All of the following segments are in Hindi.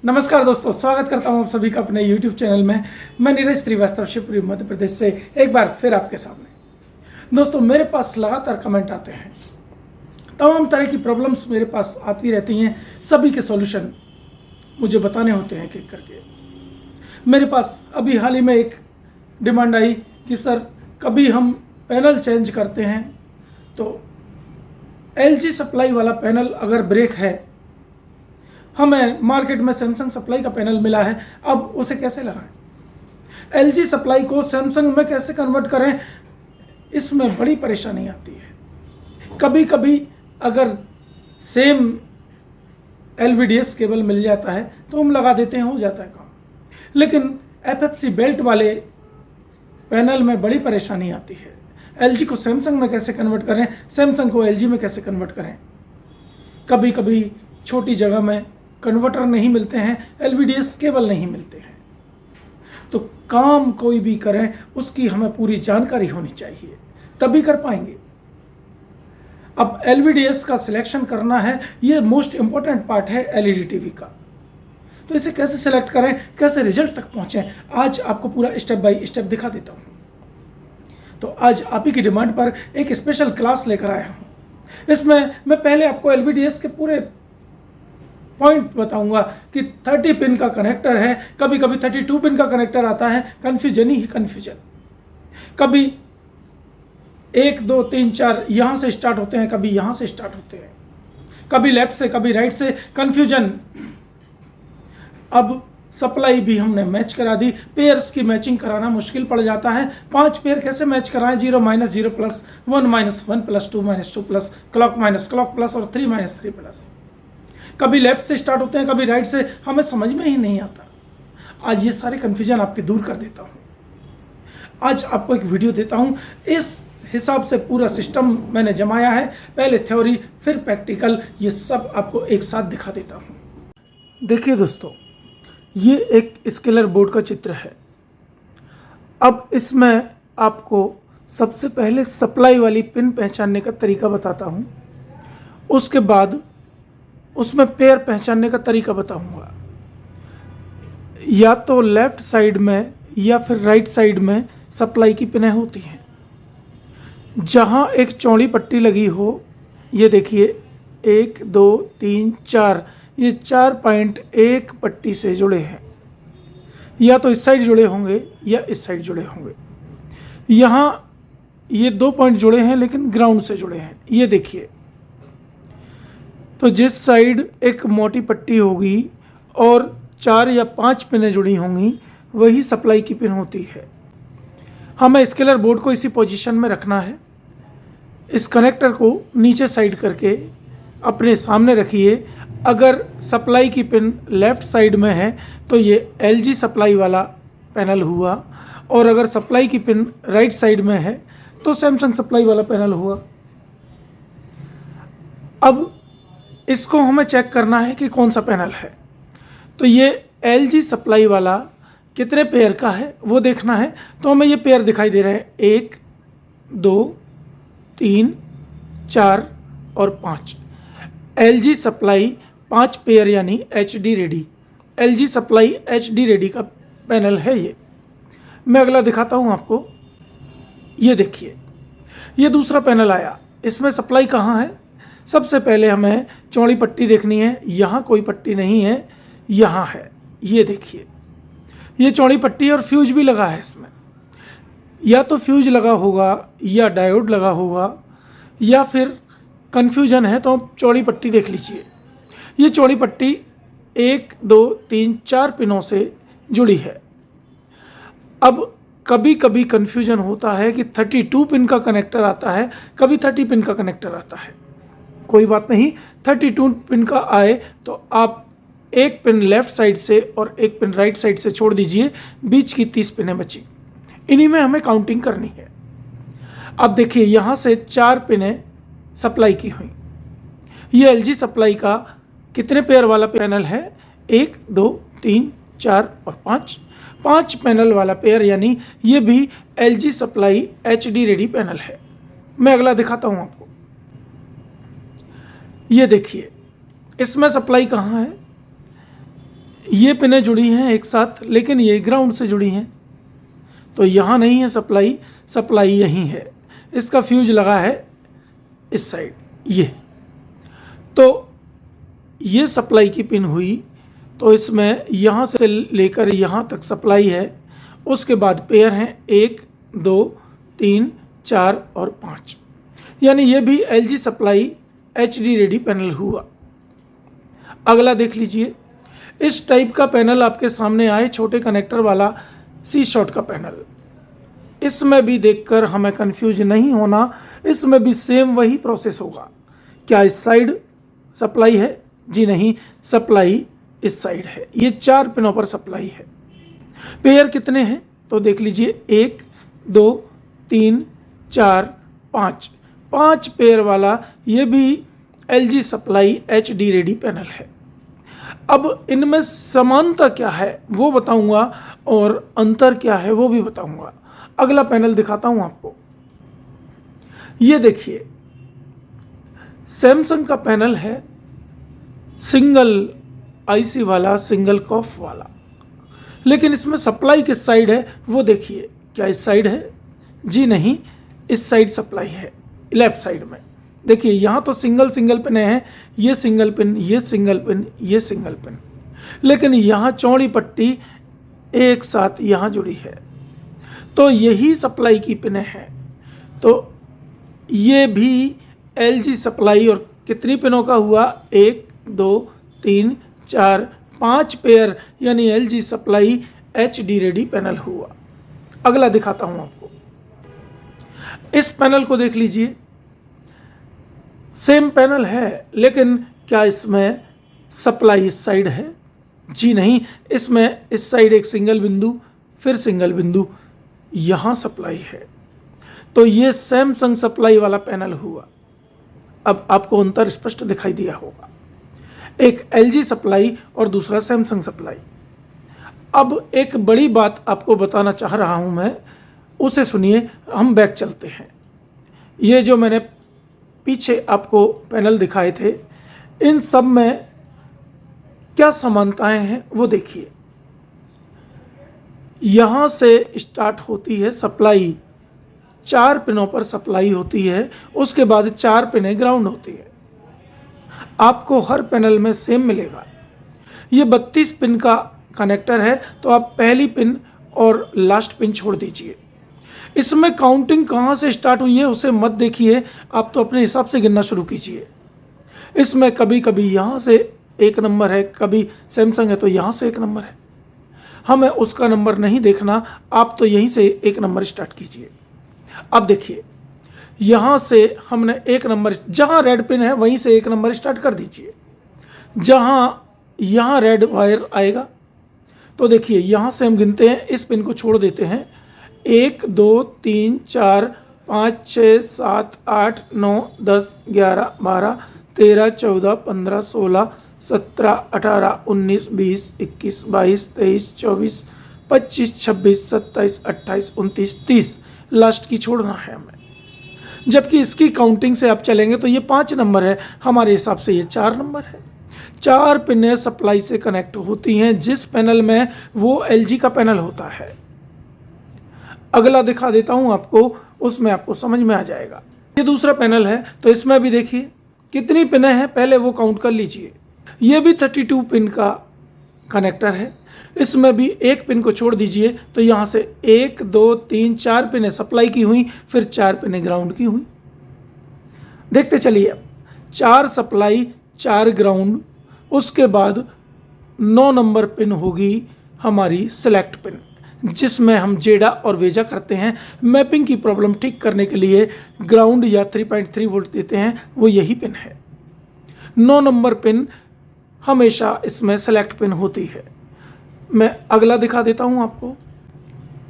नमस्कार दोस्तों, स्वागत करता हूं आप सभी का अपने YouTube चैनल में। मैं नीरज श्रीवास्तव शिवपुरी मध्य प्रदेश से एक बार फिर आपके सामने। दोस्तों, मेरे पास लगातार कमेंट आते हैं, तमाम तरह की प्रॉब्लम्स मेरे पास आती रहती हैं। सभी के सॉल्यूशन मुझे बताने होते हैं एक-एक करके। मेरे पास अभी हाल ही में एक डिमांड आई कि सर कभी हम पैनल चेंज करते हैं तो LG सप्लाई वाला पैनल अगर ब्रेक है, हमें मार्केट में सैमसंग सप्लाई का पैनल मिला है, अब उसे कैसे लगाएं? LG सप्लाई को सैमसंग में कैसे कन्वर्ट करें, इसमें बड़ी परेशानी आती है। कभी कभी अगर सेम LVDS केबल मिल जाता है तो हम लगा देते हैं, हो जाता है काम। लेकिन FFC बेल्ट वाले पैनल में बड़ी परेशानी आती है। LG को सैमसंग में कैसे कन्वर्ट करें, सैमसंग को LG में कैसे कन्वर्ट करें? कभी कभी छोटी जगह में कन्वर्टर नहीं मिलते हैं, LVDS केबल नहीं मिलते हैं। तो काम कोई भी करें उसकी हमें पूरी जानकारी होनी चाहिए, तभी कर पाएंगे। अब LVDS का सिलेक्शन करना है, ये मोस्ट इंपॉर्टेंट पार्ट है LED टीवी का। तो इसे कैसे सिलेक्ट करें, कैसे रिजल्ट तक पहुंचें, आज आपको पूरा स्टेप बाय स्टेप दिखा देता हूं। तो आज आप ही की डिमांड पर एक स्पेशल क्लास लेकर आया हूं। इसमें मैं पहले आपको LVDS के पूरे पॉइंट बताऊंगा कि 30 पिन का कनेक्टर है, कभी कभी 32 पिन का कनेक्टर आता है, कन्फ्यूजन ही कन्फ्यूजन। कभी 1 2 3 4 यहाँ से स्टार्ट होते हैं, कभी यहाँ से स्टार्ट होते हैं, कभी लेफ्ट से कभी राइट से, कन्फ्यूजन। अब सप्लाई भी हमने मैच करा दी, पेयर्स की मैचिंग कराना मुश्किल पड़ जाता है। 5 पेयर कैसे मैच कराएं, 0 - 0 plus, 1 - 1 plus, 2 - 2 plus, clock minus clock plus और 3 - 3 प्लस। कभी लेफ्ट से स्टार्ट होते हैं, कभी राइट से, हमें समझ में ही नहीं आता। आज ये सारे कन्फ्यूजन आपके दूर कर देता हूँ। आज आपको एक वीडियो देता हूँ, इस हिसाब से पूरा सिस्टम मैंने जमाया है। पहले थ्योरी फिर प्रैक्टिकल, ये सब आपको एक साथ दिखा देता हूँ। देखिए दोस्तों, ये एक स्केलर बोर्ड का चित्र है। अब इसमें आपको सबसे पहले सप्लाई वाली पिन पहचानने का तरीका बताता हूँ, उसके बाद उसमें पेयर पहचानने का तरीका बताऊंगा। या तो लेफ्ट साइड में या फिर राइट साइड में सप्लाई की पिनें होती हैं। जहां एक चौड़ी पट्टी लगी हो, ये देखिए 1 2 3 4, ये 4 पॉइंट एक पट्टी से जुड़े हैं। या तो इस साइड जुड़े होंगे या इस साइड जुड़े होंगे। यहाँ ये 2 पॉइंट जुड़े हैं लेकिन ग्राउंड से जुड़े हैं, ये देखिए। तो जिस साइड एक मोटी पट्टी होगी और 4 या 5 पिनें जुड़ी होंगी, वही सप्लाई की पिन होती है। हमें स्केलर बोर्ड को इसी पोजीशन में रखना है। इस कनेक्टर को नीचे साइड करके अपने सामने रखिए। अगर सप्लाई की पिन लेफ्ट साइड में है तो ये LG सप्लाई वाला पैनल हुआ, और अगर सप्लाई की पिन राइट साइड में है तो सैमसंग सप्लाई वाला पैनल हुआ। अब इसको हमें चेक करना है कि कौन सा पैनल है। तो ये LG सप्लाई वाला कितने पेयर का है वो देखना है। तो हमें ये पेयर दिखाई दे रहे हैं, 1 2 3 4 और 5। LG सप्लाई 5 पेयर यानी HD ready, LG supply HD ready का पैनल है ये। मैं अगला दिखाता हूँ आपको। ये देखिए, ये दूसरा पैनल आया। इसमें सप्लाई कहाँ है? सबसे पहले हमें चौड़ी पट्टी देखनी है। यहाँ कोई पट्टी नहीं है, यहाँ है, ये देखिए। ये चौड़ी पट्टी और फ्यूज भी लगा है इसमें। या तो फ्यूज लगा होगा या डायोड लगा होगा, या फिर कन्फ्यूजन है तो आप चौड़ी पट्टी देख लीजिए। ये चौड़ी पट्टी 1 2 3 4 पिनों से जुड़ी है। अब कभी कभी कन्फ्यूजन होता है कि 32 पिन का कनेक्टर आता है, कभी 30 पिन का कनेक्टर आता है। कोई बात नहीं, 32 पिन का आए तो आप एक पिन लेफ्ट साइड से और एक पिन राइट साइड से छोड़ दीजिए, बीच की 30 पिनें बची। इन्हीं में हमें काउंटिंग करनी है। अब देखिए, यहाँ से 4 पिनें सप्लाई की हुई। ये LG सप्लाई का कितने पेयर वाला पैनल है? 1 2 3 4 और 5। 5 पैनल वाला पेयर, यानी ये भी LG supply HD ready panel है। मैं अगला दिखाता हूँ आपको। ये देखिए, इसमें सप्लाई कहाँ है? ये पिनें जुड़ी हैं एक साथ, लेकिन ये ग्राउंड से जुड़ी हैं, तो यहाँ नहीं है सप्लाई, सप्लाई यहीं है। इसका फ्यूज लगा है इस साइड, ये तो ये सप्लाई की पिन हुई। तो इसमें यहाँ से लेकर यहाँ तक सप्लाई है। उसके बाद पेयर हैं 1 2 3 4 और 5, यानी ये भी LG supply HD ready panel हुआ। अगला देख लीजिए, इस टाइप का पैनल आपके सामने आए, छोटे कनेक्टर वाला C शॉर्ट का पैनल। इसमें भी देखकर हमें कंफ्यूज नहीं होना, इसमें भी सेम वही प्रोसेस होगा। क्या इस साइड सप्लाई है? जी नहीं, सप्लाई इस साइड है। ये 4 पिनों पर सप्लाई है। पेयर कितने हैं तो देख लीजिए, 1 2 3 4 5, 5 पेयर वाला ये भी LG supply HD ready panel है। अब इनमें समानता क्या है वो बताऊंगा और अंतर क्या है वो भी बताऊंगा। अगला पैनल दिखाता हूं आपको। ये देखिए, सैमसंग का पैनल है, सिंगल IC वाला, सिंगल कॉफ वाला, लेकिन इसमें सप्लाई किस साइड है वो देखिए। क्या इस साइड है? जी नहीं, इस साइड सप्लाई है, लेफ्ट साइड में। देखिए यहाँ तो सिंगल सिंगल पिन है, ये सिंगल पिन, ये सिंगल पिन, ये सिंगल पिन, लेकिन यहाँ चौड़ी पट्टी एक साथ यहाँ जुड़ी है, तो यही सप्लाई की पिन है। तो ये भी LG सप्लाई, और कितनी पिनों का हुआ? 1 2 3 4 5 पेयर, यानी LG supply HD ready panel हुआ। अगला दिखाता हूं आपको। इस पैनल को देख लीजिए, सेम पैनल है, लेकिन क्या इसमें सप्लाई इस साइड है? जी नहीं, इसमें इस साइड एक सिंगल बिंदु, फिर सिंगल बिंदु, यहाँ सप्लाई है। तो ये सैमसंग सप्लाई वाला पैनल हुआ। अब आपको अंतर स्पष्ट दिखाई दिया होगा, एक LG सप्लाई और दूसरा सैमसंग सप्लाई। अब एक बड़ी बात आपको बताना चाह रहा हूं मैं, उसे सुनिए। हम बैक चलते हैं। ये जो मैंने पीछे आपको पैनल दिखाए थे, इन सब में क्या समानताएं हैं वो देखिए। यहाँ से स्टार्ट होती है सप्लाई, 4 पिनों पर सप्लाई होती है, उसके बाद 4 पिनें ग्राउंड होती है। आपको हर पैनल में सेम मिलेगा। ये 32 पिन का कनेक्टर है, तो आप पहली पिन और लास्ट पिन छोड़ दीजिए। इसमें काउंटिंग कहाँ से स्टार्ट हुई है उसे मत देखिए, आप तो अपने हिसाब से गिनना शुरू कीजिए। इसमें कभी कभी यहाँ से 1 नंबर है, कभी सैमसंग है तो यहाँ से 1 नंबर है। हमें उसका नंबर नहीं देखना, आप तो यहीं से 1 नंबर स्टार्ट कीजिए। अब देखिए, यहाँ से हमने 1 नंबर, जहाँ रेड पिन है वहीं से 1 नंबर स्टार्ट कर दीजिए। जहाँ यहाँ रेड वायर आएगा, तो देखिए यहाँ से हम गिनते हैं, इस पिन को छोड़ देते हैं। 1 2 3 4 5 6 7 8 9 10 11 12 13 14 15 16 17 18 19 20 21 22 23 24 25 26 27 28 29 30, लास्ट की छोड़ना है हमें। जबकि इसकी काउंटिंग से आप चलेंगे तो ये 5 नंबर है, हमारे हिसाब से ये 4 नंबर है। 4 पिनें सप्लाई से कनेक्ट होती हैं, जिस पैनल में वो LG का पैनल होता है। अगला दिखा देता हूं आपको, उसमें आपको समझ में आ जाएगा। ये दूसरा पैनल है, तो इसमें भी देखिए कितनी पिनें हैं, पहले वो काउंट कर लीजिए। ये भी 32 पिन का कनेक्टर है, इसमें भी 1 पिन को छोड़ दीजिए, तो यहाँ से 1 2 3 4 पिनें सप्लाई की हुई, फिर 4 पिनें ग्राउंड की हुई। देखते चलिए, 4 सप्लाई 4 ग्राउंड, उसके बाद 9 नंबर पिन होगी हमारी सेलेक्ट पिन, जिसमें हम जेडा और वेजा करते हैं। मैपिंग की प्रॉब्लम ठीक करने के लिए ग्राउंड या 3.3 वोल्ट देते हैं, वो यही पिन है। 9 नंबर पिन हमेशा इसमें सेलेक्ट पिन होती है। मैं अगला दिखा देता हूं आपको।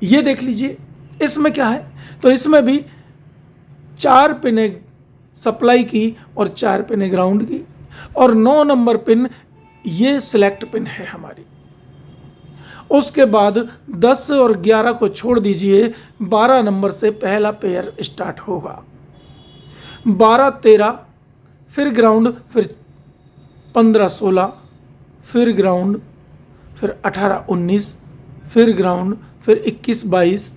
ये देख लीजिए, इसमें क्या है, तो इसमें भी 4 पिनें सप्लाई की और 4 पिनें ग्राउंड की, और 9 नंबर पिन ये सिलेक्ट पिन है हमारी। उसके बाद 10 और 11 को छोड़ दीजिए, 12 नंबर से पहला पेयर स्टार्ट होगा। 12 13 फिर ग्राउंड, फिर 15 16 फिर ग्राउंड, फिर 18-19, फिर ग्राउंड, फिर 21-22,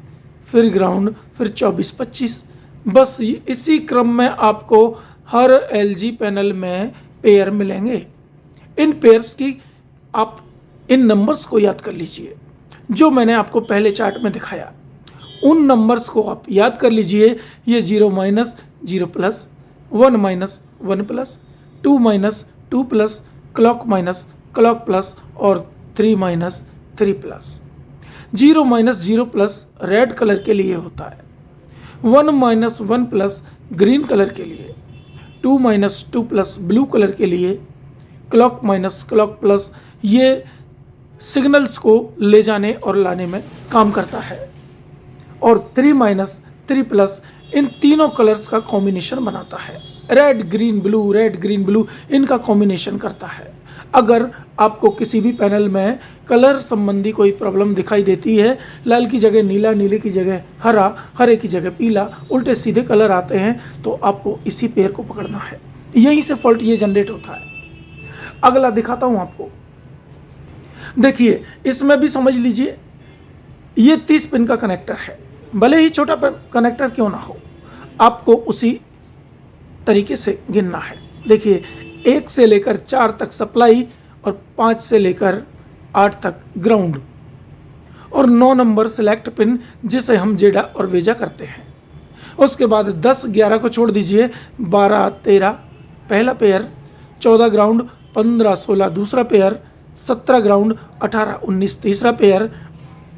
फिर ग्राउंड, फिर 24-25। बस इसी क्रम में आपको हर एलजी पैनल में पेयर मिलेंगे। इन पेयर्स की आप इन नंबर्स को याद कर लीजिए जो मैंने आपको पहले चार्ट में दिखाया। उन नंबर्स को आप याद कर लीजिए। ये 0 minus 0 plus, 1 minus 1 plus, 2 minus 2 plus, clock minus clock plus और 3 minus 3 plus. 0 minus 0 plus red colour के लिए होता है, 1 माइनस 1 प्लस ग्रीन कलर के लिए, 2 माइनस 2 प्लस ब्लू कलर के लिए, क्लॉक माइनस क्लॉक प्लस ये सिग्नल्स को ले जाने और लाने में काम करता है, और 3 माइनस 3 प्लस इन तीनों कलर्स का कॉम्बिनेशन बनाता है। Red green blue, red green blue इनका कॉम्बिनेशन करता है। अगर आपको किसी भी पैनल में कलर संबंधी कोई प्रॉब्लम दिखाई देती है, लाल की जगह नीला, नीले की जगह हरा, हरे की जगह पीला, उल्टे सीधे कलर आते हैं, तो आपको इसी पेयर को पकड़ना है। यहीं से फॉल्ट ये जनरेट होता है। अगला दिखाता हूं आपको। देखिए इसमें भी समझ लीजिए, ये 30 पिन का कनेक्टर है। भले ही छोटा कनेक्टर क्यों ना हो, आपको उसी तरीके से गिनना है। देखिए 1 से लेकर 4 तक सप्लाई और 5 से लेकर 8 तक ग्राउंड, और 9 नंबर सिलेक्ट पिन जिसे हम जेडा और वेजा करते हैं। उसके बाद 10-11 को छोड़ दीजिए, 12-13 पहला पेयर, 14 ग्राउंड, 15-16 दूसरा पेयर, 17 ग्राउंड, 18-19 तीसरा पेयर,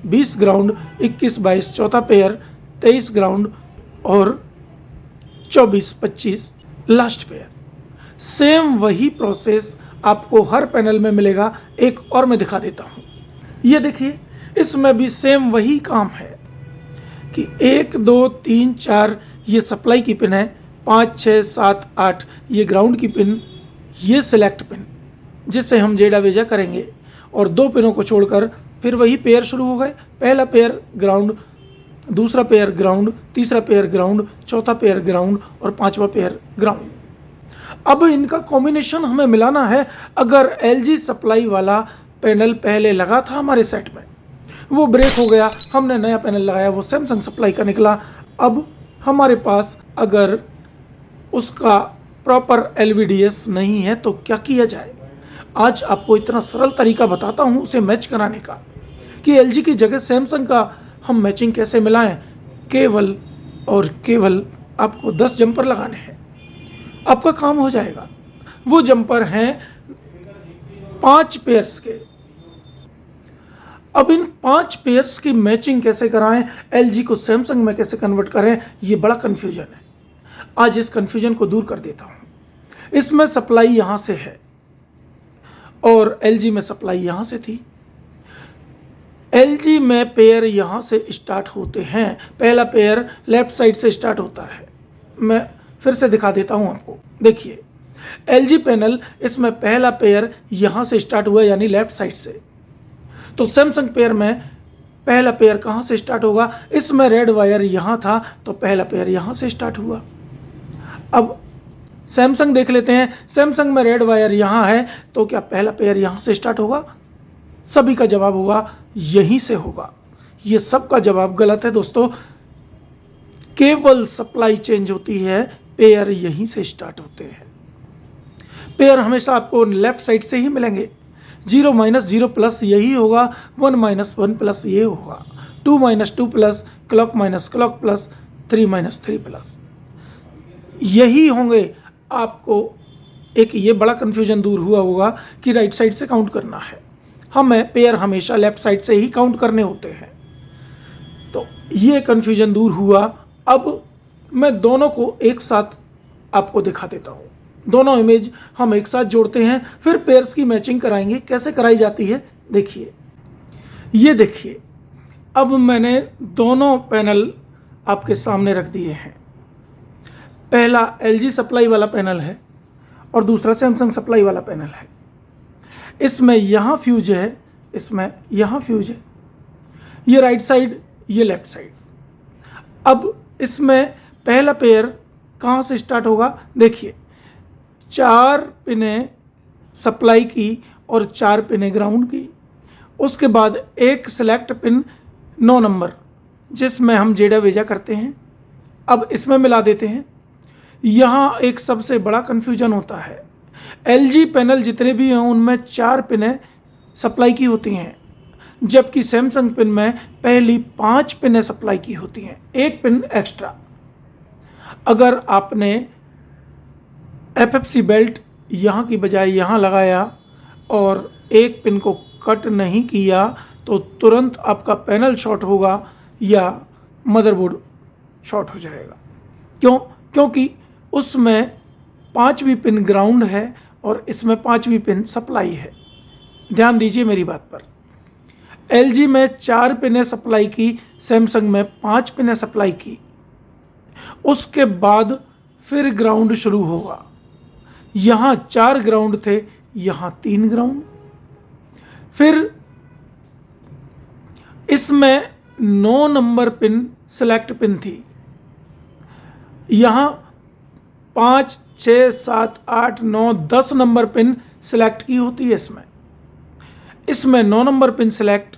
20 ग्राउंड, 21-22 चौथा पेयर, 23 ग्राउंड और 24-25 लास्ट पेयर। सेम वही प्रोसेस आपको हर पैनल में मिलेगा। एक और मैं दिखा देता हूँ। ये देखिए इसमें भी सेम वही काम है कि 1 2 3 4 ये सप्लाई की पिन है, 5 6 7 8 ये ग्राउंड की पिन, ये सिलेक्ट पिन जिससे हम जेडा वेजा करेंगे, और 2 पिनों को छोड़कर फिर वही पेयर शुरू हो गए। पहला पेयर ग्राउंड, दूसरा पेयर ग्राउंड, तीसरा पेयर ग्राउंड, चौथा पेयर ग्राउंड और 5वां पेयर ग्राउंड। अब इनका कॉम्बिनेशन हमें मिलाना है। अगर एलजी सप्लाई वाला पैनल पहले लगा था हमारे सेट में, वो ब्रेक हो गया, हमने नया पैनल लगाया, वो सैमसंग सप्लाई का निकला। अब हमारे पास अगर उसका प्रॉपर एलवीडीएस नहीं है तो क्या किया जाए। आज आपको इतना सरल तरीका बताता हूँ उसे मैच कराने का, कि एलजी की जगह सैमसंग का हम मैचिंग कैसे मिलाएं। केवल और केवल आपको 10 जंपर लगाने हैं, आपका काम हो जाएगा। वो जंपर हैं 5 पेयर्स के। अब इन 5 पेयर्स की मैचिंग कैसे कराएं, एलजी को सैमसंग में कैसे कन्वर्ट करें, ये बड़ा कन्फ्यूजन है। आज इस कन्फ्यूजन को दूर कर देता हूं। इसमें सप्लाई यहां से है और एलजी में सप्लाई यहां से थी। एलजी में पेयर यहां से स्टार्ट होते हैं। पहला पेयर लेफ्ट साइड से स्टार्ट होता है। मैं फिर से दिखा देता हूं आपको। देखिए एलजी पैनल, इसमें पहला पेयर यहां से स्टार्ट हुआ यानी लेफ्ट साइड से। तो सैमसंग पेयर में पहला पेयर कहां से स्टार्ट होगा, इसमें रेड वायर यहां था तो पहला पेयर यहां से स्टार्ट हुआ। अब सैमसंग देख लेते हैं। सैमसंग में रेड वायर यहां है तो क्या पहला पेयर यहां से स्टार्ट होगा? सभी का जवाब होगा यहीं से होगा। ये सब का जवाब गलत है दोस्तों। केवल सप्लाई चेंज होती है, पेयर यहीं से स्टार्ट होते हैं। पेयर हमेशा आपको लेफ्ट साइड से ही मिलेंगे। 0 माइनस 0 प्लस यही होगा, 1 माइनस 1 प्लस ये होगा, 2 minus 2 plus, clock minus clock plus, 3 minus 3 plus यही होंगे। आपको एक ये बड़ा कन्फ्यूजन दूर हुआ होगा कि राइट साइड से काउंट करना है। हमें पेयर हमेशा लेफ्ट साइड से ही काउंट करने होते हैं। तो ये कन्फ्यूजन दूर हुआ। अब मैं दोनों को एक साथ आपको दिखा देता हूँ। दोनों इमेज हम एक साथ जोड़ते हैं, फिर पेयर्स की मैचिंग कराएंगे। कैसे कराई जाती है देखिए। ये देखिए, अब मैंने दोनों पैनल आपके सामने रख दिए हैं। पहला एलजी सप्लाई वाला पैनल है और दूसरा सैमसंग सप्लाई वाला पैनल है। इसमें यहाँ फ्यूज है, इसमें यहाँ फ्यूज है। ये राइट साइड, ये लेफ्ट साइड। अब इसमें पहला पेयर कहाँ से स्टार्ट होगा देखिए। 4 पिनें सप्लाई की और 4 पिनें ग्राउंड की, उसके बाद एक सिलेक्ट पिन 9 नंबर जिसमें हम जेडा वेजा करते हैं, अब इसमें मिला देते हैं। यहाँ एक सबसे बड़ा कन्फ्यूजन होता है, एलजी पैनल जितने भी हैं उनमें 4 पिनें सप्लाई की होती हैं, जबकि सैमसंग पिन में पहली 5 पिनें सप्लाई की होती हैं, एक पिन एक्स्ट्रा। अगर आपने एफएफसी बेल्ट यहाँ की बजाय यहाँ लगाया और एक पिन को कट नहीं किया तो तुरंत आपका पैनल शॉर्ट होगा या मदरबोर्ड शॉर्ट हो जाएगा। क्यों? क्योंकि उसमें 5वीं पिन ग्राउंड है और इसमें 5वीं पिन सप्लाई है। ध्यान दीजिए मेरी बात पर। एलजी में 4 पिनें सप्लाई की, सैमसंग में 5 पिनें सप्लाई की, उसके बाद फिर ग्राउंड शुरू होगा। यहाँ 4 ग्राउंड थे, यहाँ 3 ग्राउंड। फिर इसमें 9 नंबर पिन सिलेक्ट पिन थी, यहाँ 5, 6, 7, 8, 9, 10 नंबर पिन सिलेक्ट की होती है। इसमें 9 नंबर पिन सिलेक्ट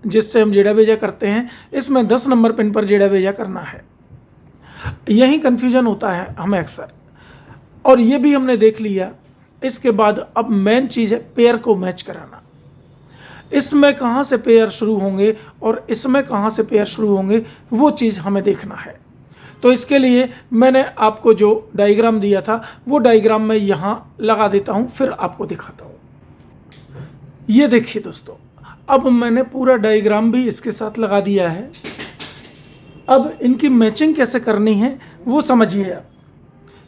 जिससे हम जेडा भेजा करते हैं, इसमें 10 नंबर पिन पर जेडा भेजा करना है। यही कन्फ्यूजन होता है हमें अक्सर, और ये भी हमने देख लिया। इसके बाद अब मेन चीज़ है पेयर को मैच कराना। इसमें कहाँ से पेयर शुरू होंगे और इसमें कहाँ से पेयर शुरू होंगे, वो चीज़ हमें देखना है। तो इसके लिए मैंने आपको जो डायग्राम दिया था वो डायग्राम मैं यहाँ लगा देता हूँ, फिर आपको दिखाता हूँ। ये देखिए दोस्तों, अब मैंने पूरा डायग्राम भी इसके साथ लगा दिया है। अब इनकी मैचिंग कैसे करनी है वो समझिए आप,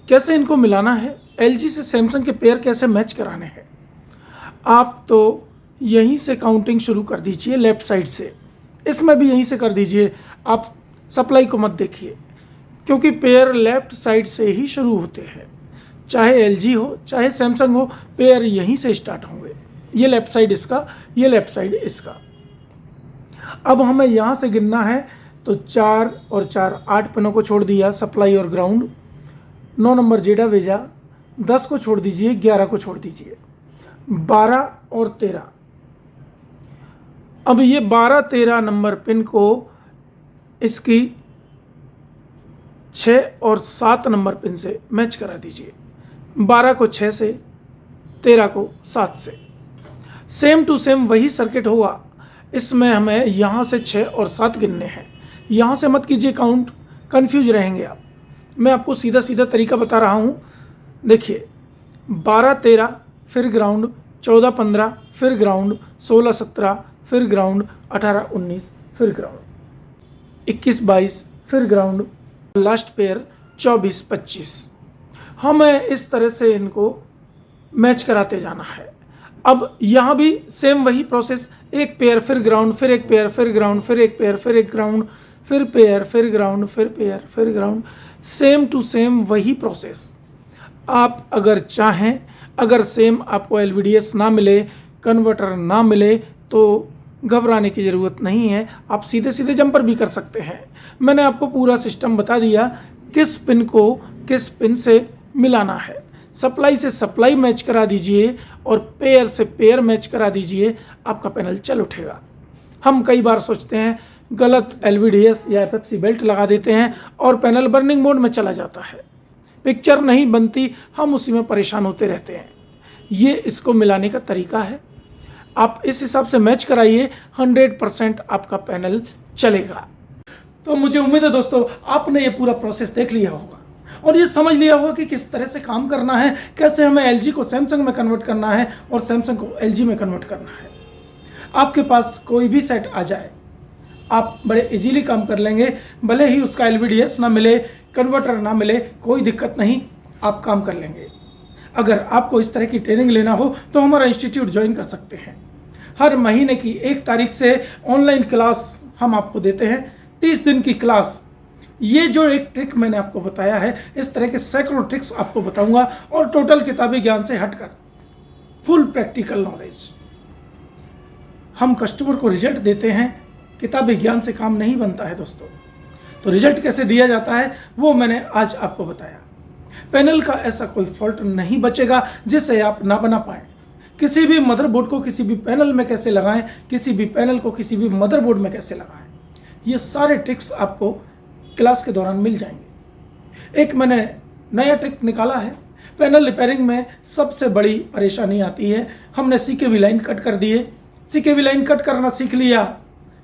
कैसे इनको मिलाना है, एलजी से सैमसंग के पेयर कैसे मैच कराने हैं। आप तो यहीं से काउंटिंग शुरू कर दीजिए, लेफ्ट साइड से। इसमें भी यहीं से कर दीजिए, आप सप्लाई को मत देखिए, क्योंकि पेयर लेफ्ट साइड से ही शुरू होते हैं। चाहे एलजी हो चाहे सैमसंग हो, पेयर यहीं से स्टार्ट होंगे। ये लेफ्ट साइड इसका, ये लेफ्ट साइड इसका। अब हमें यहाँ से गिनना है, तो 4 और 4 8 पिनों को छोड़ दिया, सप्लाई और ग्राउंड। 9 नंबर जेडा भेजा, 10 को छोड़ दीजिए, 11 को छोड़ दीजिए, 12 और 13। अब ये 12-13 नंबर पिन को इसकी 6 और 7 नंबर पिन से मैच करा दीजिए। 12 को 6 से, 13 को 7 से। सेम टू सेम वही सर्किट होगा। इसमें हमें यहाँ से 6 और 7 गिनने हैं। यहाँ से मत कीजिए काउंट, कंफ्यूज रहेंगे आप। मैं आपको सीधा सीधा तरीका बता रहा हूँ। देखिए, 12-13 फिर ग्राउंड, 14-15 फिर ग्राउंड, 16-17 फिर ग्राउंड, 18-19 फिर ग्राउंड, 21-22 फिर ग्राउंड, लास्ट पेयर 24-25। हमें इस तरह से इनको मैच कराते जाना है। अब यहाँ भी सेम वही प्रोसेस, एक पेयर फिर ग्राउंड, फिर एक पेयर फिर ग्राउंड, फिर एक पेयर फिर एक ग्राउंड, फिर पेयर फिर ग्राउंड, फिर पेयर फिर ग्राउंड, सेम टू सेम वही प्रोसेस। आप अगर चाहें, अगर सेम आपको एलवीडीएस ना मिले, कन्वर्टर ना मिले, तो घबराने की ज़रूरत नहीं है। आप सीधे सीधे जंपर भी कर सकते हैं। मैंने आपको पूरा सिस्टम बता दिया, किस पिन को किस पिन से मिलाना है। सप्लाई से सप्लाई मैच करा दीजिए और पेयर से पेयर मैच करा दीजिए, आपका पैनल चल उठेगा। हम कई बार सोचते हैं, गलत एलवीडीएस या एफएफसी बेल्ट लगा देते हैं और पैनल बर्निंग मोड में चला जाता है, पिक्चर नहीं बनती, हम उसी में परेशान होते रहते हैं। ये इसको मिलाने का तरीका है। आप इस हिसाब से मैच कराइए, 100% आपका पैनल चलेगा। तो मुझे उम्मीद है दोस्तों आपने ये पूरा प्रोसेस देख लिया होगा और ये समझ लिया होगा कि किस तरह से काम करना है, कैसे हमें एलजी को सैमसंग में कन्वर्ट करना है और सैमसंग को एलजी में कन्वर्ट करना है। आपके पास कोई भी सेट आ जाए, आप बड़े इजीली काम कर लेंगे। भले ही उसका एलवीडीएस ना मिले, कन्वर्टर ना मिले, कोई दिक्कत नहीं, आप काम कर लेंगे। अगर आपको इस तरह की ट्रेनिंग लेना हो तो हमारा इंस्टीट्यूट ज्वाइन कर सकते हैं। हर महीने की 1 तारीख से ऑनलाइन क्लास हम आपको देते हैं, 30 दिन की क्लास। ये जो एक ट्रिक मैंने आपको बताया है, इस तरह के सैकड़ों ट्रिक्स आपको बताऊंगा और टोटल किताबी ज्ञान से हटकर फुल प्रैक्टिकल नॉलेज। हम कस्टमर को रिजल्ट देते हैं, किताबी ज्ञान से काम नहीं बनता है दोस्तों। तो रिजल्ट कैसे दिया जाता है वो मैंने आज आपको बताया। पैनल का ऐसा कोई फॉल्ट नहीं बचेगा जिससे आप ना बना पाएँ। किसी भी मदरबोर्ड को किसी भी पैनल में कैसे लगाएं, किसी भी पैनल को किसी भी मदरबोर्ड में कैसे लगाएं, ये सारे ट्रिक्स आपको क्लास के दौरान मिल जाएंगे। एक मैंने नया ट्रिक निकाला है। पैनल रिपेयरिंग में सबसे बड़ी परेशानी आती है, हमने CKV लाइन कट कर दिए, CKV लाइन कट करना सीख लिया,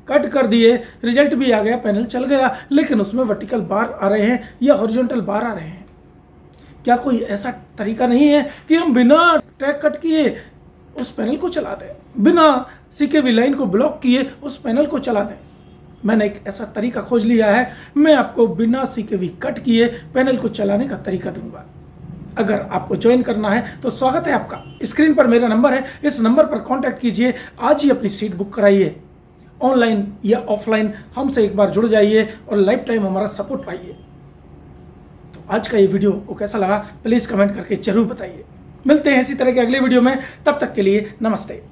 कट कर दिए, रिजल्ट भी आ गया, पैनल चल गया, लेकिन उसमें वर्टिकल बार आ रहे हैं या हॉरिजॉन्टल बार आ रहे हैं। क्या कोई ऐसा तरीका नहीं है कि हम बिना ट्रैक कट किए उस पैनल को चला दें, बिना CKV लाइन को ब्लॉक किए उस पैनल को चला दें? मैंने एक ऐसा तरीका खोज लिया है। मैं आपको बिना CKV कट किए पैनल को चलाने का तरीका दूंगा। अगर आपको ज्वाइन करना है तो स्वागत है आपका। स्क्रीन पर मेरा नंबर है, इस नंबर पर कांटेक्ट कीजिए। आज ही अपनी सीट बुक कराइए। ऑनलाइन या ऑफलाइन हमसे एक बार जुड़ जाइए और लाइफ टाइम हमारा सपोर्ट पाइए। तो आज का ये वीडियो को कैसा लगा प्लीज़ कमेंट करके जरूर बताइए। मिलते हैं इसी तरह के अगले वीडियो में, तब तक के लिए नमस्ते।